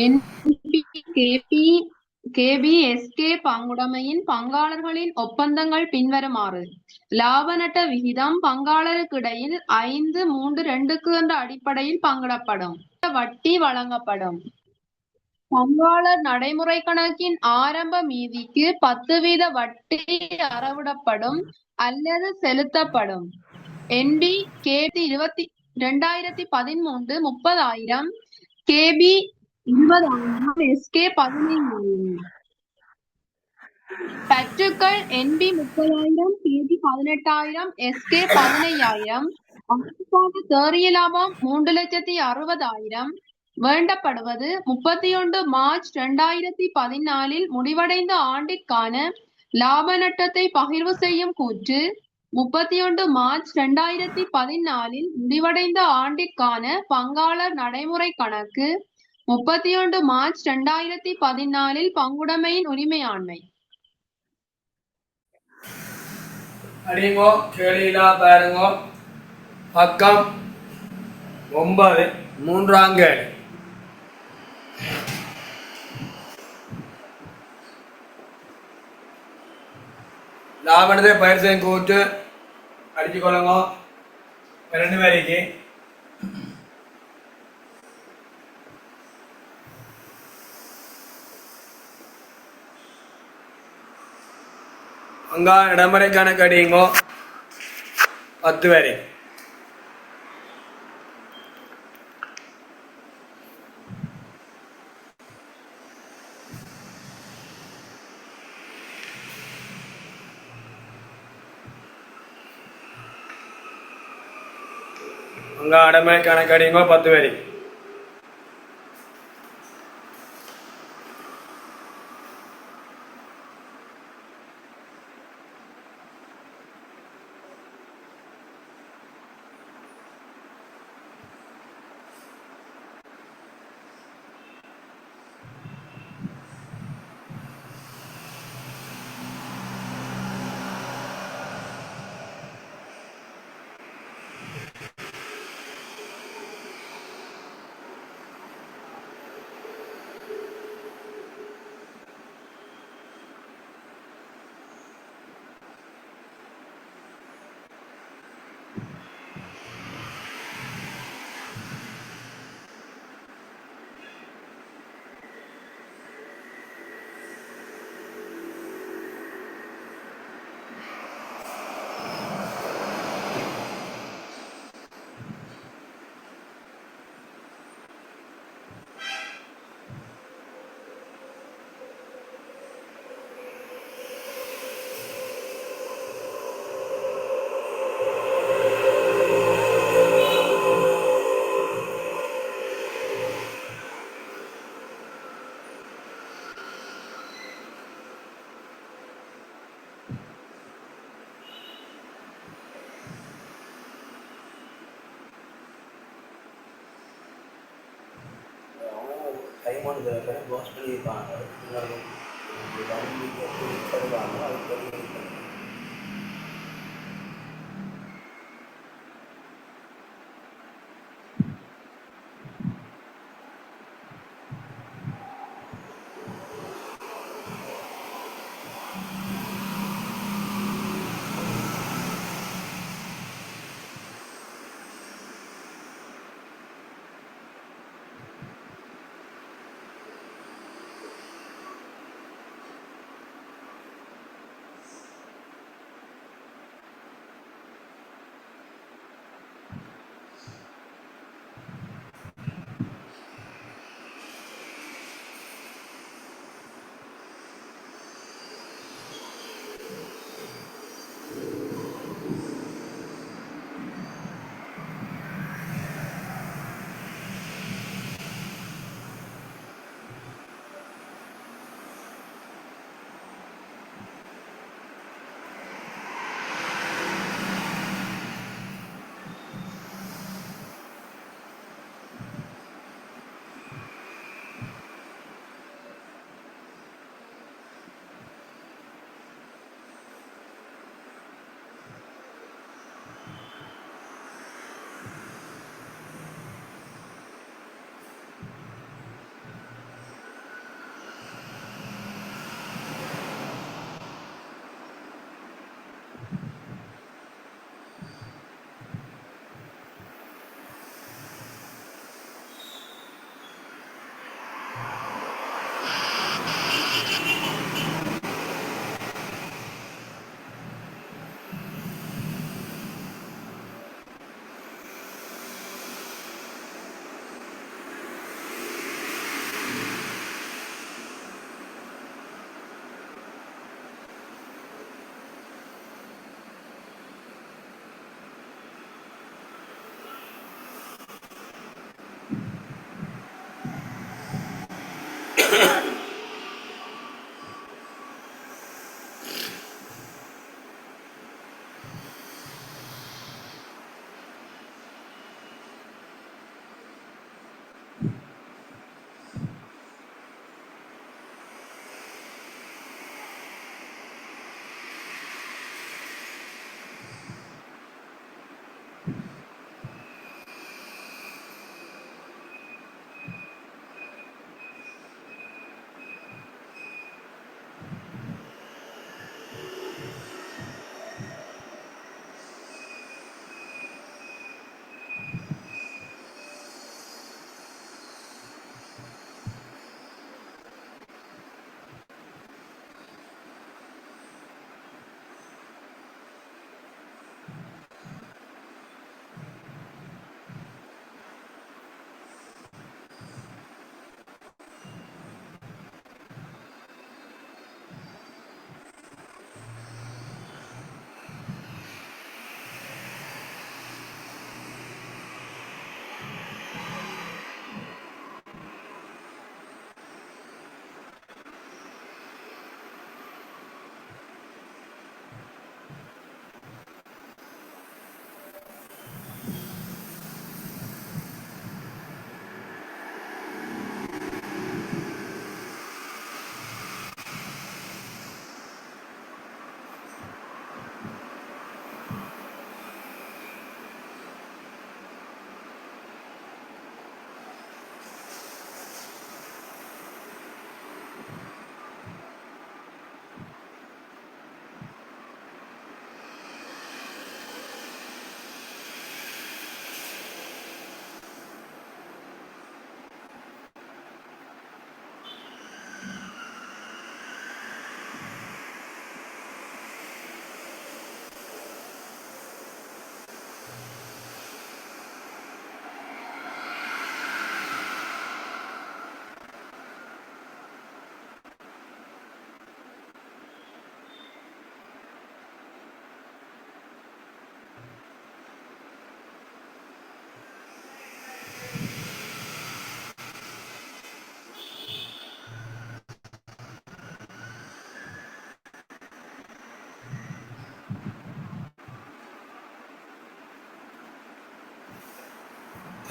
என்பிகேபி கேபிஎஸ்கே பங்குடைமையின் பங்காளர்களின் ஒப்பந்தங்கள் பின்வருமாறு. லாப நட்ட விகிதம் பங்காளருக்கிடையில் 5-3-2 என்ற அடிப்படையில் பங்கிடப்படும். வட்டி வழங்கப்படும். பங்காளர் நடைமுறை கணக்கின் ஆரம்ப மீதிக்கு 10% வட்டி அறவிடப்படும் அல்லது செலுத்தப்படும். NP KP 2013 30,000, KP 20,000, SK 15,000. பற்றுக்கள் என்பி 30,000, கேபி 18,000, எஸ்கே 15,000. ஆண்டுக்கான தேறிய லாபம் 3,60,000. வேண்டப்படுவது 31 மார்ச் 2014 முடிவடைந்த ஆண்டிற்கான லாப நட்டத்தை பகிர்வு செய்யும் கூற்று. 31 மார்ச் 2014 முடிவடைந்த ஆண்டிற்கான பங்காளர் நடைமுறை கணக்கு. 31 மார்ச் 2014 பங்குடைமையின் உரிமையாண்மை. அடிங்கோ கேளீலா பாருங்கோ. பக்கம் 9 மூன்றாம் கேள்வி. லாபனத்தை பயிர் செய்யும் கூட்டு அடிச்சு கொள்ளுங்க 2 வரைக்கு. அங்க நடைமுறை கணக்கு அடிங்கோ 10 வரை. அங்க நடைமுறை கணக்கு அடிங்கோ 10 வரை. கைமானது வாஷ் பண்ணியிருப்பாங்க.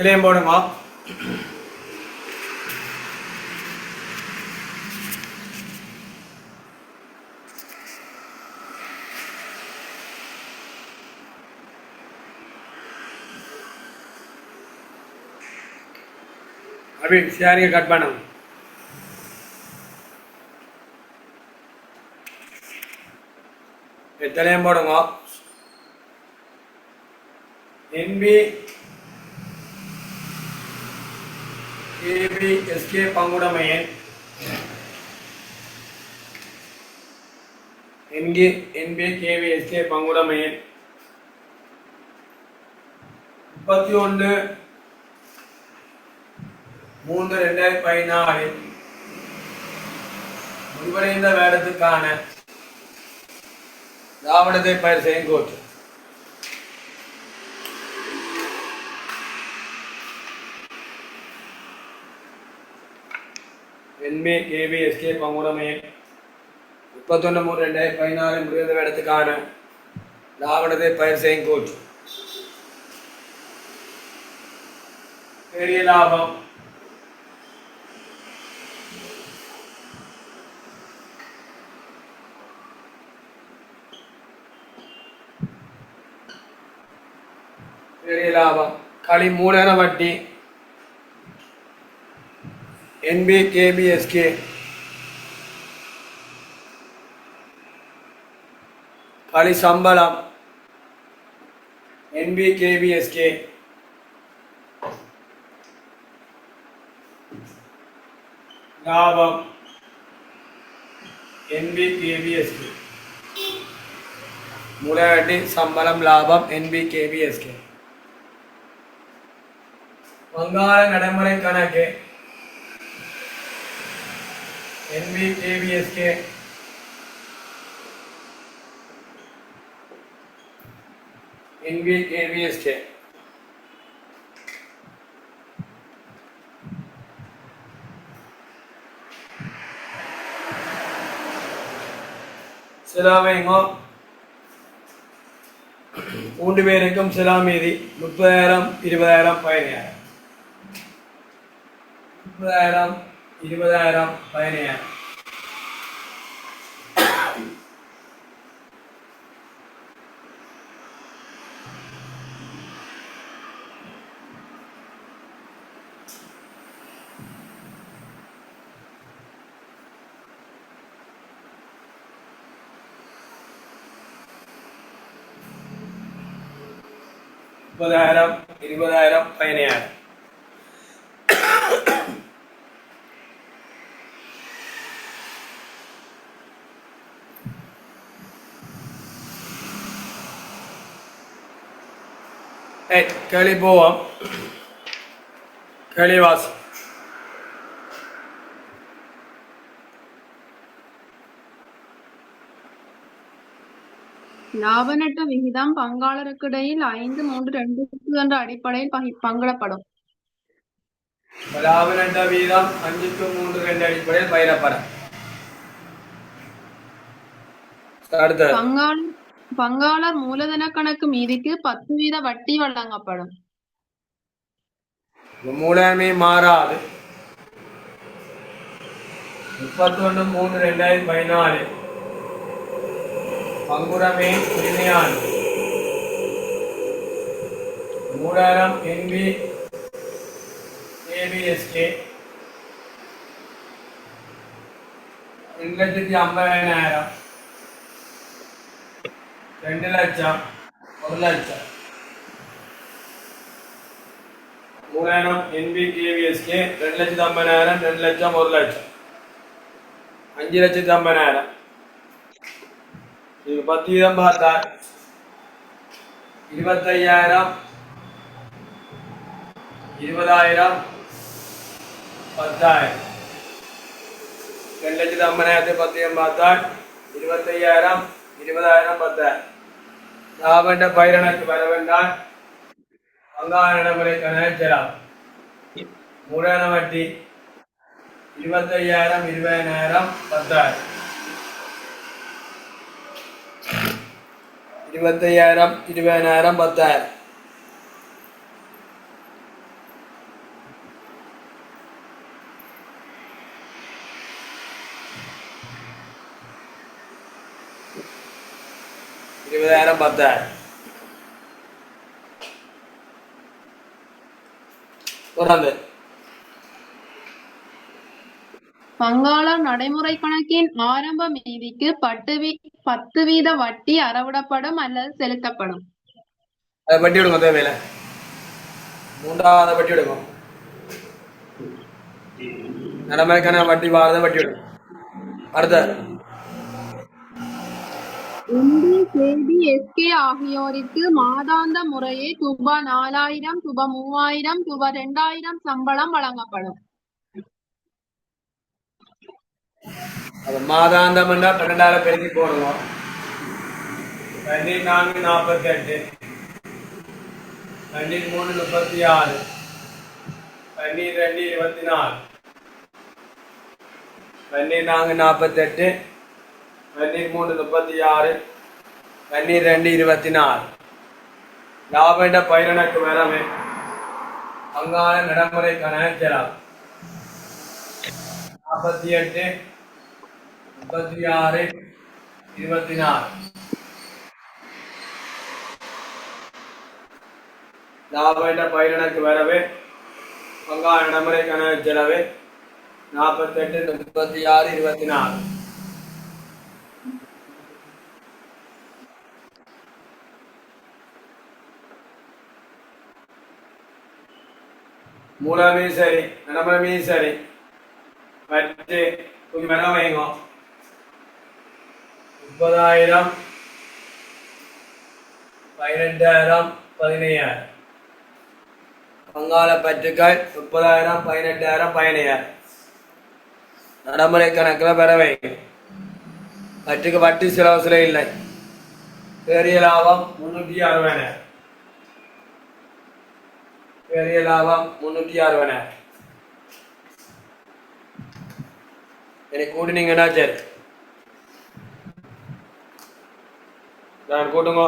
இதுலேயும் போடுங்க. அப்படி ஷேரிங்க கட் பண்ணுங்க. இதுலேயும் போடுங்க. என்பி கேபி எஸ்கே பங்குடைமையின் என்பி கேவி எஸ்கே பங்குடைமையின் 31/3/2014 முடிவடைந்த வேடத்துக்கான லாபத்தை பயிர் செய்யும் கோட். என்பி கேவி எஸ்கே பங்குடைமையின் 31/3/2014 முடிவடைந்த வேடத்துக்கான லாபத்தை பயிர் செய்யும் கோட். பெரிய லாபம் பெரிய லாபம் களி மூலதன வட்டி என்பி கேபி எஸ்கே களி சம்பளம் என்பி கேபி எஸ்கே லாபம் என்பி கேபி எஸ்கே மூலவட்டி சம்பளம் லாபம் என்பி கேபி எஸ்கே. வங்காள நடைமுறை கணக்கு NP KP SK NP KP SK சிலாவைங்கோ 3 பேருக்கும் சிலா மீதி 30,000 20,000 15,000 30,000 20,000 15,000 30,000 30,000 20,000 15,000 களி போவோம் களிவாசி லாப நட்ட விகிதம் பங்காளருக்கிடையில் 5-3-2 என்ற அடிப்படையில் பங்கிடப்படும். லாப நட்ட வீதம் 5-3-2 அடிப்படையில் பகிரப்படும். பங்காளர் மூலதன கணக்கு மீதிக்கு 10% வட்டி வழங்கப்படும். மூலமே மாறாது. 31-3-2014 பங்குரமே உரிமையான் மூலதனம் NB ABSK 2,50,000 2 லட்சம் 1 லட்சம் மூலதனம் NB ABSK 2,50,000 2 லட்சம் 1 லட்சம் 5,50,000 இது 10 பார்த்தால் 25,000 20,000 10,000 2,50,000 10 பார்த்தால் 25,000 20,000 10,000 லாபண்ட பயிரனுக்கு வர வேண்டால் பங்காள நடைமுறைக்கான செலவு மூலதன வட்டி 25,000 20,000 10,000 25,000 20,000 10,000 20,000 10,000 தொடர்ந்து பங்காளர் நடைமுறை கணக்கின் ஆரம்ப மீதிக்கு 10% வட்டி அறவிடப்படும் அல்லது செலுத்தப்படும். அதை வட்டி விடுங்க தேவையில்லை. மூன்றாவது வட்டி விடுங்க. நடைமுறைக்கான வட்டி வாரத வட்டி விடுங்க. அடுத்த NB, KB, SK ஆகியோருக்கு மாதாந்த முறையே ரூபாய் 4,000 ரூபாய் 3,000 ரூபாய் 2,000 சம்பளம் வழங்கப்படும். மாதாந்தம் 12,000 பெருக்கி போடுவோம். 14 48 13 36 12 24 14 48 13 36 12 24 லாபண்ட பயிரனுக்கு வரவே பங்காள நடைமுறைக்கான செலவு 48 36 24 லாபண்ட பயிரனுக்கு வரவே பங்காள நடைமுறைக்கான செலவு 48 36 24 மூலமே சரி நடைமுறைமே சரி வச்சு கொஞ்சம் விலை வைங்க. 30,000 18,000 15,000 பங்காள பற்றுக்கள் 30,000 18,000 15,000 நடைமுறை கணக்கில் பெற வைங்க. பற்றுக்கு வட்டி செலவு சில இல்லை. பெரிய லாபம் 360,000 பெரிய லாபம் 360,000 எனக்கு கூட்டினீங்கன்னா சரி நான் கூட்டுங்க.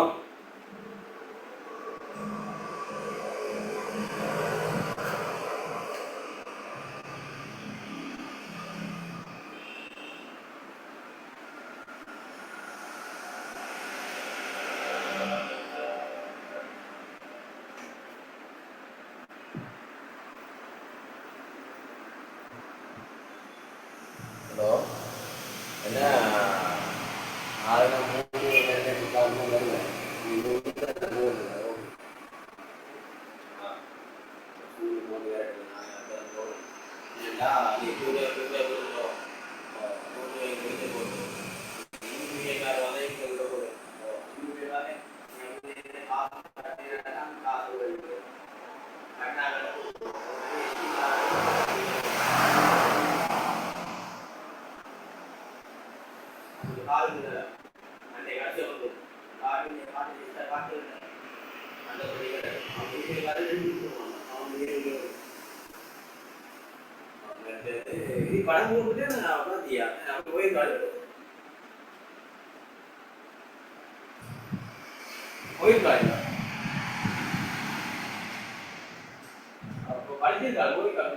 ஹலோ என்ன 6 3 வருது படம் போட்டுட்டு நான் பாத்தியா அப்படி போயிருக்காரு போயிருக்காரு அப்போ படிச்சிருக்காரு போயிருக்காரு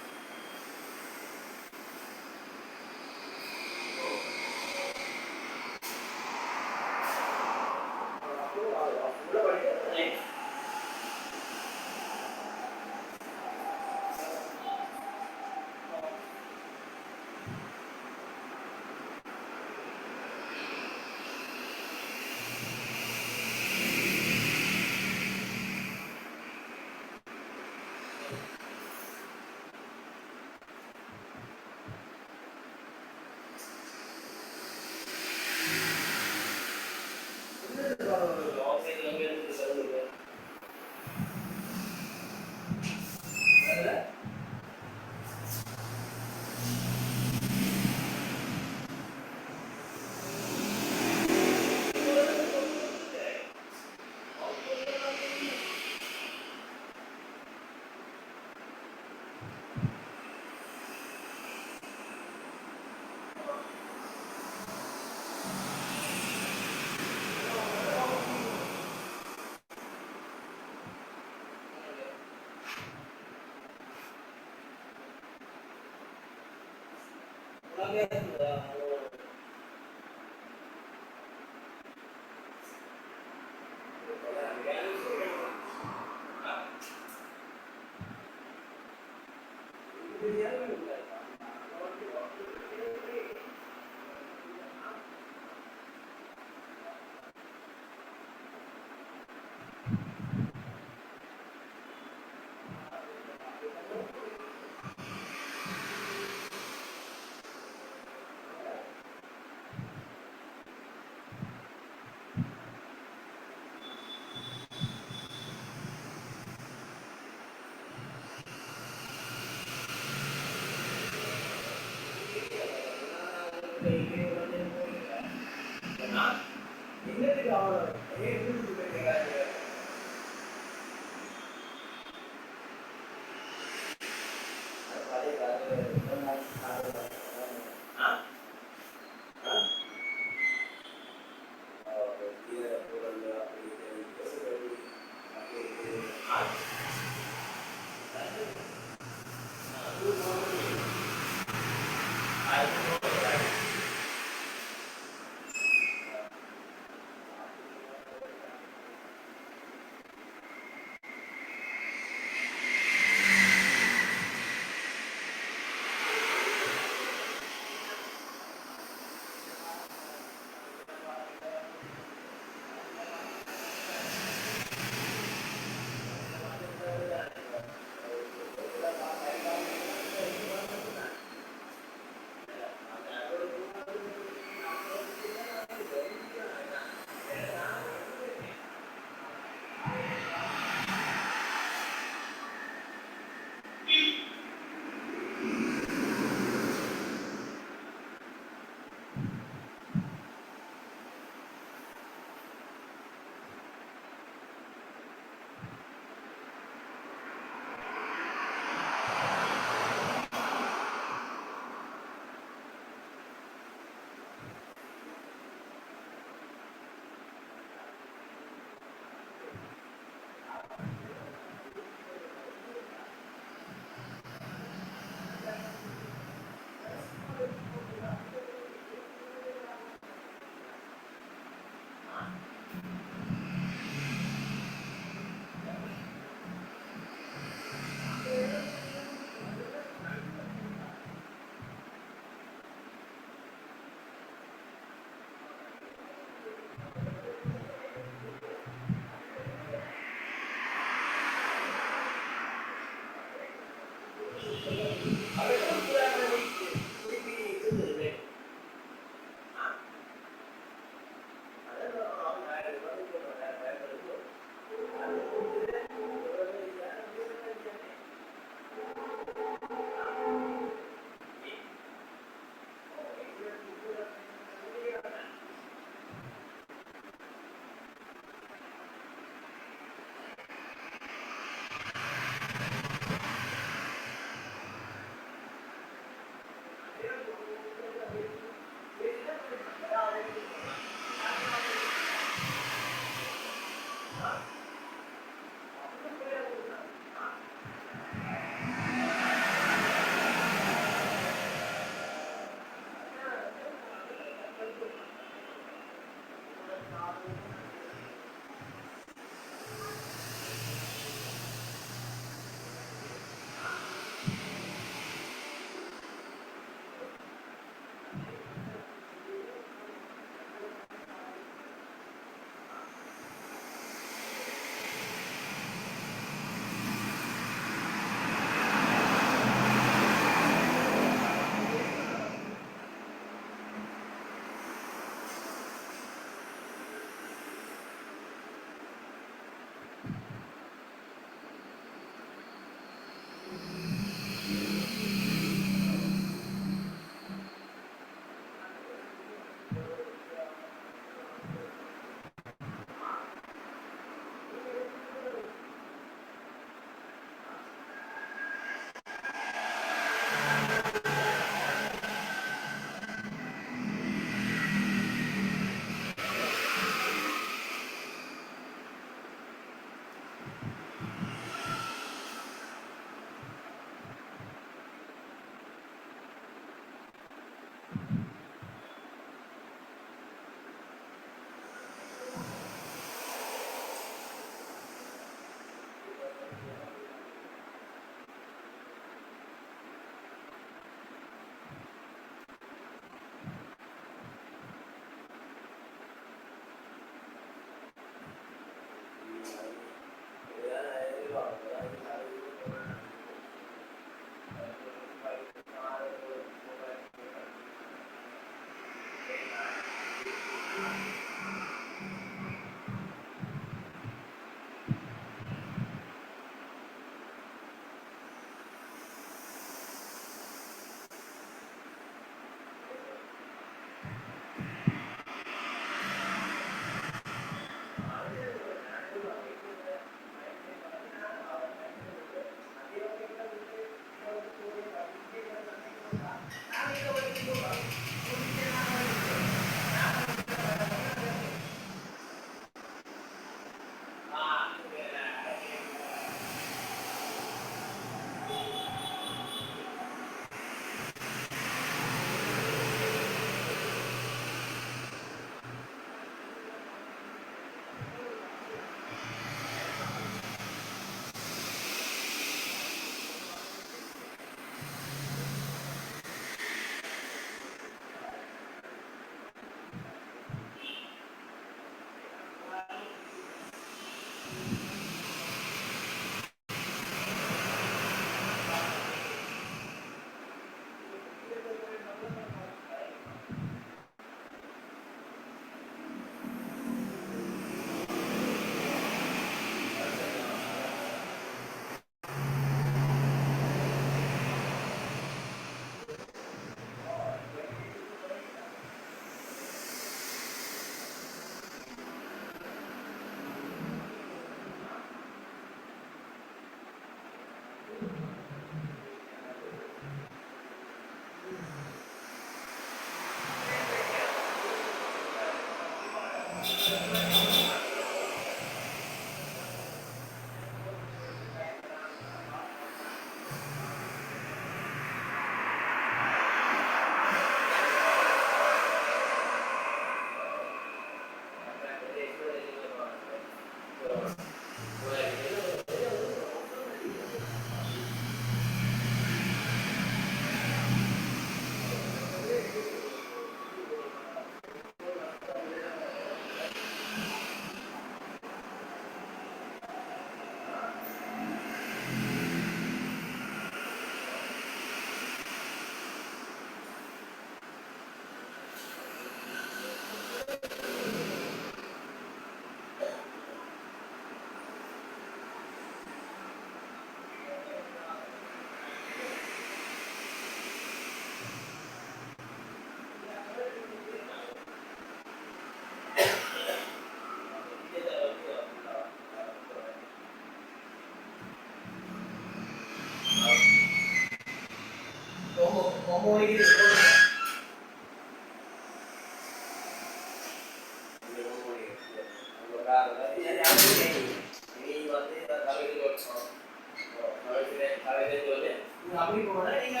அப்படி போனா நீங்க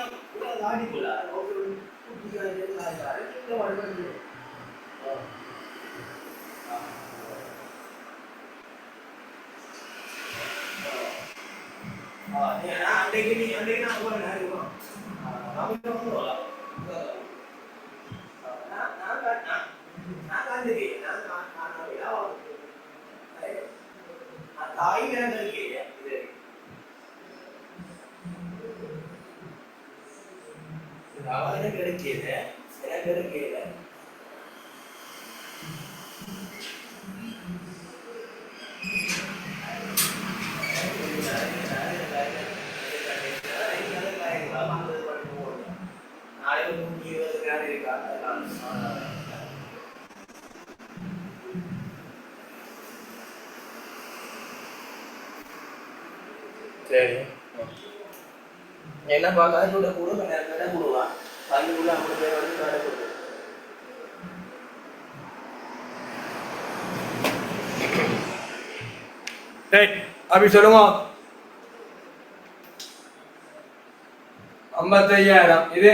தாண்டி போலாம் அன்றைக்கு நான் போறேன் கிடைக்கல கிடைக்கல சரி என்ன பார்க்க கூட கூட கொடுவா அதுக்குள்ள 50 பேர் வந்து கடை கொடுக்கும். அப்படி சொல்லுங்க 55,000 இது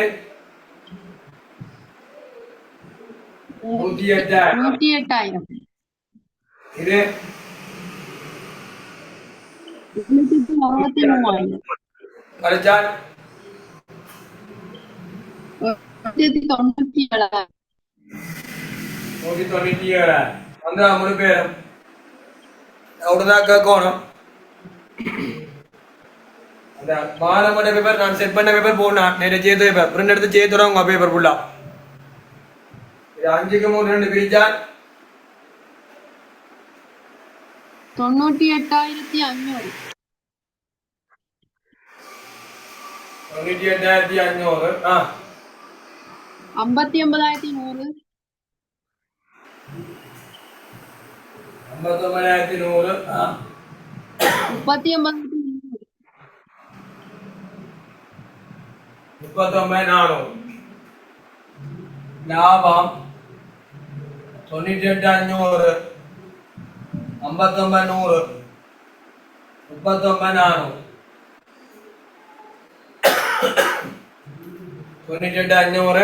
108,000 இது 63,000 கழிச்சால் 197,000 197 வந்து 3 பேரும் அவ்வளோதான் கேட்கணும். அந்த மாதம் பண்ண பேப்பர் நான் செட் பண்ண பேப்பர் போடணும் நேற்று சேர்த்து பேப்பர் பிரிண்ட் எடுத்து சேர்த்துறோம் உங்க பேப்பர் ஃபுல்லா இது 5க்கு 3 2 பிரிச்சால் 98,500 98,500 59,100 59,100 39,400 லாபம் 98,500 59,100 39,400 98,500 59,100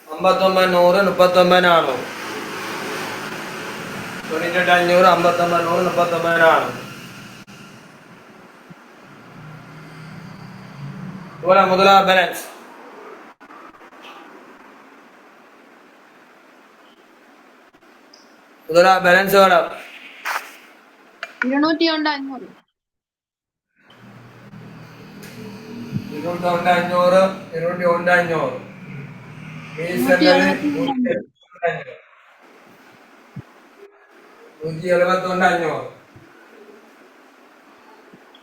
39,400 98,500 59,100 39,400 முதலா பேலன்ஸ் முதலா பேலன்ஸ் எவ்வளோ 201,500 201,500 201,500 171,500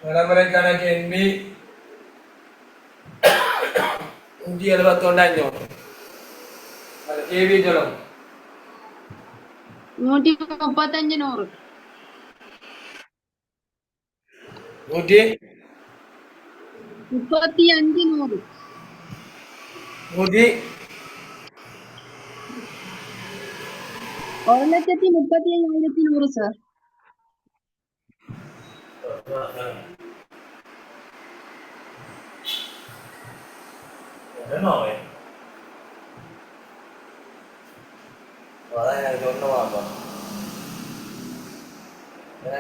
നിലവിലെ കണക്ക് NB 171,500 അത് KB ജലം 135,100 35,100 1,35,100 സാർ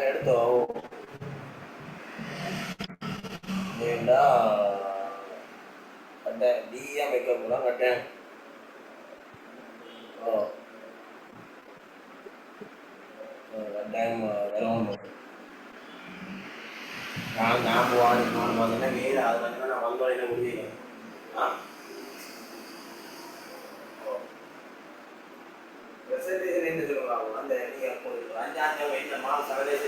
എടുത്തോ கட்டேன் டிஎம் வைக்க போலாம் கட்டேன் கட்டாயம் வரும் நான் போவான் பார்த்தீங்கன்னா வேறு அது வந்து நான் வந்தோடனே முடியும் என்ன சொல்லுவாங்க அந்த நீங்கள் 5,000 வயசில் மாதம் சர்வதேச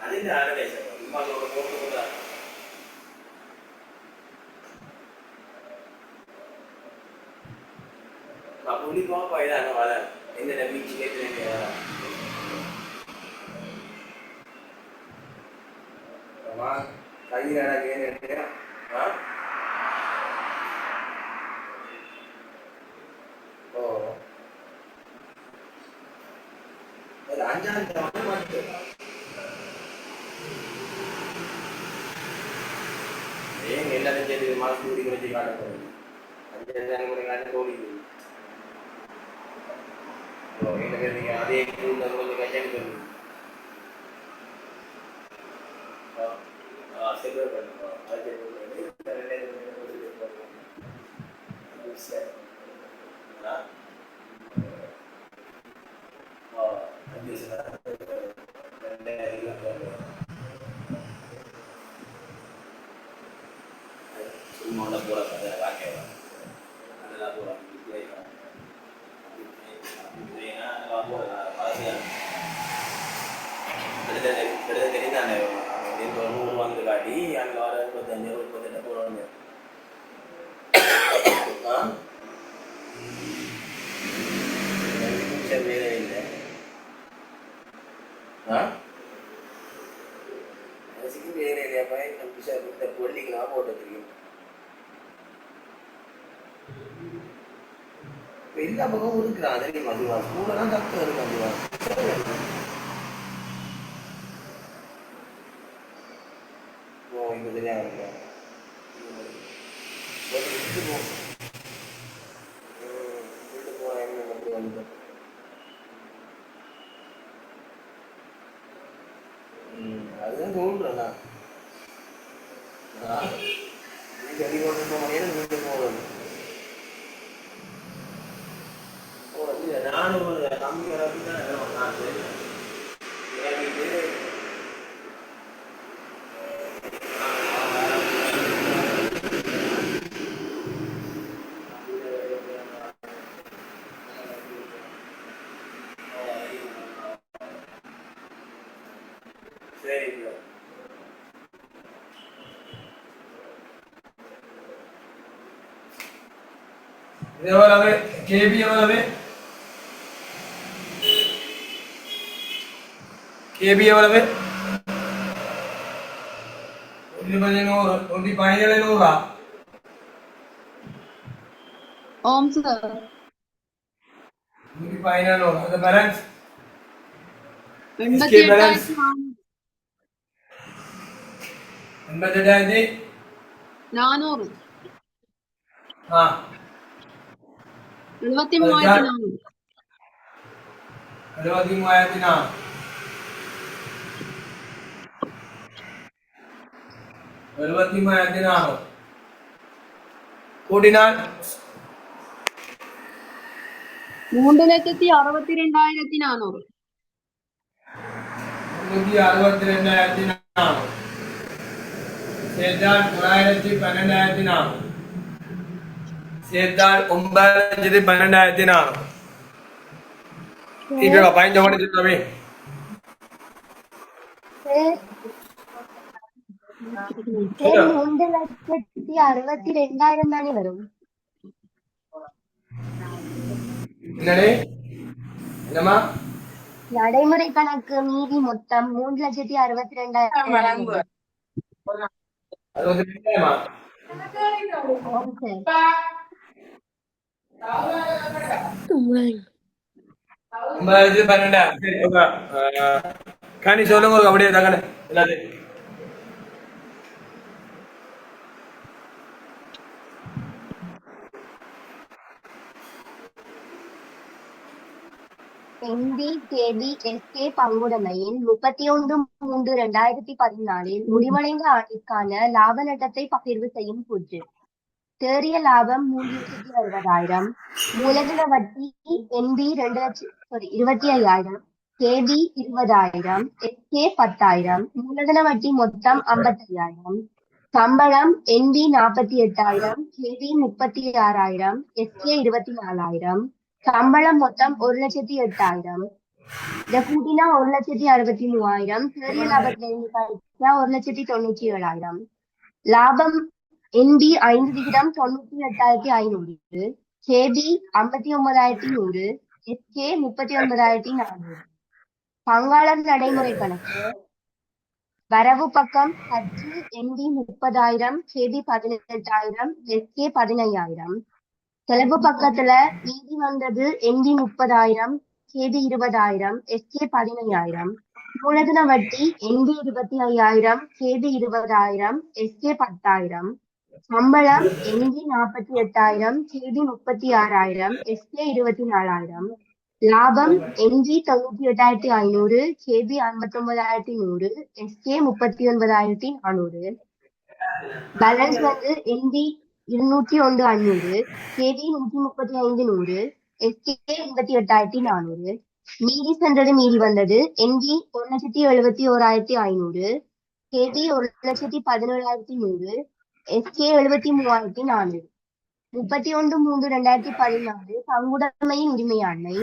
അതിന്റെ ആരവേശം പുള്ളി പോയതാണ് വളരെ எந்த பீச் கேட்குறீங்க? கையில் எனக்கு ஆ ஓ ஒரு 5,000 வந்து மாட்டு ஏன் எல்லாரும் சேர்த்து மாசம் கூடி வச்சு காட்ட போகுது 5,000 கூட காட்ட தோழி நீங்க அதே கொஞ்சம் கல்யாணம் பண்ணுங்க செல்வர் பண்ணுவோம் அது சும்மா போட வாங்க அதெல்லாம் தெரிந்தானே நூறு வந்து காட்டி அங்கே வர 35 38 போடுவாங்க வேலை இல்லை அரசுக்கு வேலை இல்லையாப்பா இந்த பொல்லிக்கலாம் போட்டு தெரியும் எல்லா பக்கமும் இருக்கிறான் தெரியுமா அதுவா ஸ்கூலெல்லாம் டாக்டர் இருக்கு அதுவா ஓ இங்கே தெரியாம இருக்கேன் வீட்டுக்கு போகிறேன் அப்படி வந்து அதுதான் சொல்றேண்ணா வெளிக்கொண்டு போக முடியாது வீட்டுக்கு போகிறது நானும் ஒரு கம்மி அளவுக்கு தான் நான் செய்வேன் சரி எவ்வளவு கேபி எவ்வளவு கேபி எவ்வளவு 1,100 1,1700 ஓம் சார் 1,1700 அந்த பேலன்ஸ் 88,400 ஆ 73,400 73,400 கூட்டினால் 3,62,400 3,62,400 சேர்த்தால் 9,12,400 சேர்த்தால் 9,12,400 இப்ப 15 மணி தம்பி 3,62,000 தானே வரும். என்னடே என்னம்மா நடைமுறை கணக்கு மீதி மொத்தம் 3,62,000. அது வந்து வெங்காயமா? இது 12 சரி ஓகே கனி சொல்லுங்க அப்படியே தங்கட எல்லாத்தையும் NBKBSK பங்குடைமையின் 31/3/2014 முடிவடைந்த ஆண்டிற்கான லாப நட்டத்தை பகிர்வு செய்யும் கூற்று. தேறிய லாபம் 3,60,000, மூலதன வட்டி NB 25,000, KB 20,000, SK 10,000, மூலதன வட்டி மொத்தம் 55,000, சம்பளம் NB 48,000, KB 36,000, SK 24,000, சம்பளம் மொத்தம் 1,08,000. இதை கூட்டினா 1,63,000. தேறிய லாபத்திலிருந்து கழிச்சா 1,97,000. லாபம் NB 5 விகிதம் 98,500, KB 59,100, SK 39,400. பங்காளர் நடைமுறை கணக்கு. வரவு பக்கம் 10 NB 30,000 KB 18,000 SK 15,000. செலவு பக்கத்துல மீதி வந்தது NB 30,000 KB 20,000 SK 15,000. மூலதன வட்டி NB 25,000 KB 20,000 SK 10,000. சம்பளம் NB 48,000 KB 36,000 SK 24,000. லாபம் NB 98,500 KB 59,100 SK 39,400. பேலன்ஸ் வந்து NB 201,500 KB 135,100 SK 88,400. மீதி சென்றது மீதி வந்தது NB 1,71,500 KB 1,17,100 SK 73,400. 31/3/2014 பங்குடைமையின் உரிமையாண்மை.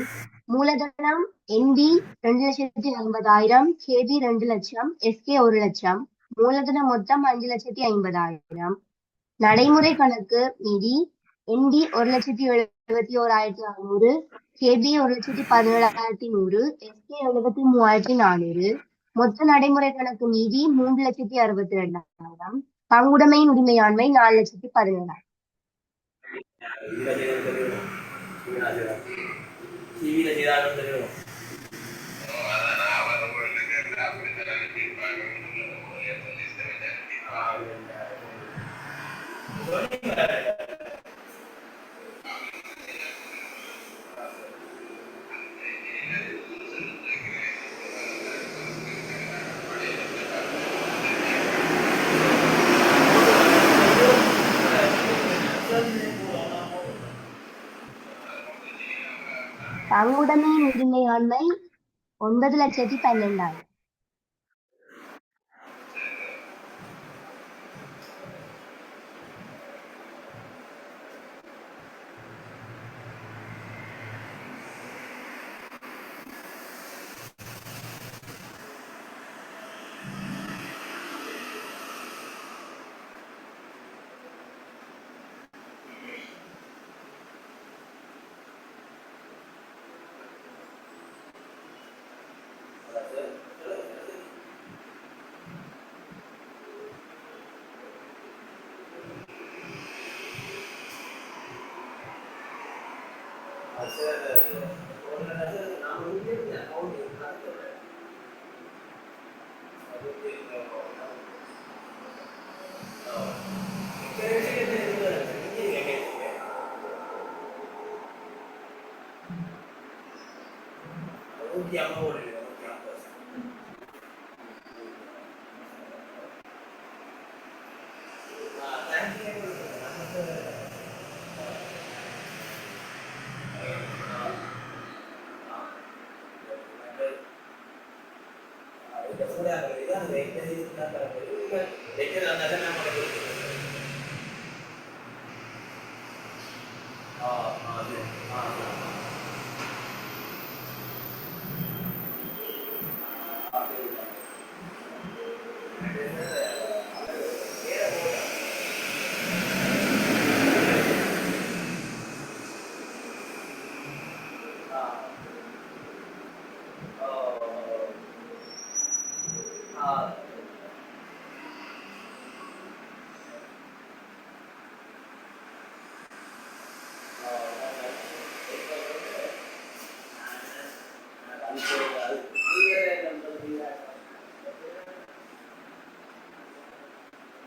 மூலதனம் NB 2,50,000 KB 2 லட்சம் SK 1 லட்சம். மூலதனம் மொத்தம் 5,50,000. நடைமுறை கணக்கு மீதி NB 1,71,500 KB 1,17,100 SK 73,400. மொத்த நடைமுறை கணக்கு மீதி 3,62,000. பங்குடைமையின் உரிமையாண்மை 4,17,000. டிவியில செய்தாலும் தெரியும். பங்குடைமையின் உரிமையாண்மை 9,12,000.